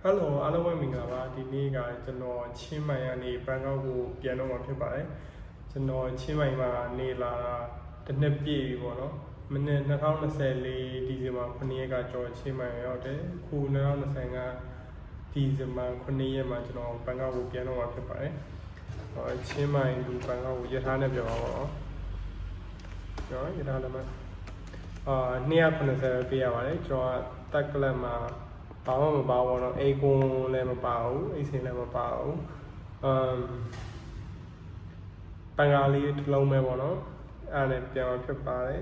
Hello အားလုံးပဲမင်္ဂလာပါဒီနေ့ကကျွန်တော်ချင်းမိုင်ကနေဘန်ကောက်ကိုပြန်တော့မှာဖြစ်ပါတယ်ကျွန်တော်ချင်းမိုင်မှာနေလာတစ်နှစ်ပြည့်ပြီပေါ့နော်မနေ့2024ဒီဇင်ဘာ9ရက်ကကျွန်တော်ချင်းမိုင်ရောက်တယ်ခု2025ဒီဇင်ဘာ9ရက်မှာကျွန်တော်ဘန်ကောက်ကိုပြန်တော့မှာဖြစ်ပါတယ်ချင်းမိုင်ဒီဘန်ကောက်ကိုရထားနဲ့ပြောပါတော့ကျွန်တော်ရထားလည်းမ290ပေးရပါတယ်ကျွန်တော်တက်ကလပ်မှာဘာမှမပါဘူးเนาะအိကွန်လည်းမပါဘူးအိစင်လည်းမပါဘူးပန်ကားလေးတစ်လုံးပဲပေါ့เนาะအဲ့ဒါနဲ့ပြန်มาဖြစ်ပါတယ်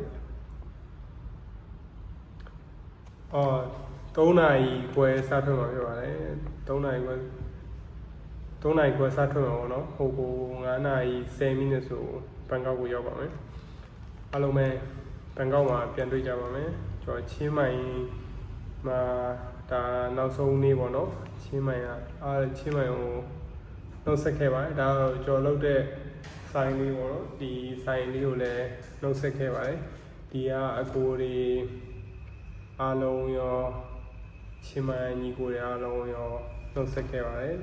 3နာရီခွဲစားထွက်မှာဖြစ်ပါတယ်3နာရီခွဲစားထွက်မှာပေါ့เนาะဟိုကို9နာရီ10မိနစ်ဆိုဘန်ကောက်ကိုရောက်ပါမယ်အားလုံးပဲဘန်ကောက်မှာပြန်တွေ့ကြပါမယ်ကျွန်တော်ချင်းမိုင်မှာဒါနောက်ဆုံးနေ့ပေါ့နော်ချင်းမိုင်ချင်းမိုင်ကိုနှုတ်ဆက်ခဲ့ပါတယ်ဒါကျော်လောက်တဲ့ဆိုင်လေးပေါ့နော်ဒီဆိုင်လေးကိုလည်းနှုတ်ဆက်ခဲ့ပါတယ်ဒီကအကိုတွေအားလုံးရောချင်းမိုင်ညီကိုတွေအားလုံးရောနှုတ်ဆက်ခဲ့ပါတယ်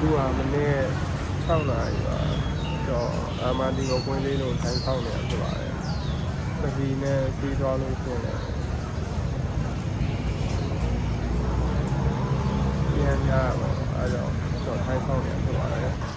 သူကမနေ့6နာရီပါတော့အာမဒီကိုကွင်းလေးလို့ထိုင်ဆောင်နေရဖြစ်ပါတယ်။တပီနဲ့စီးသွားလို့ရှိရင်ပြန်ရပါအဲကြောင့်တော့ထိုင်ဆောင်နေရဖြစ်ပါတယ်။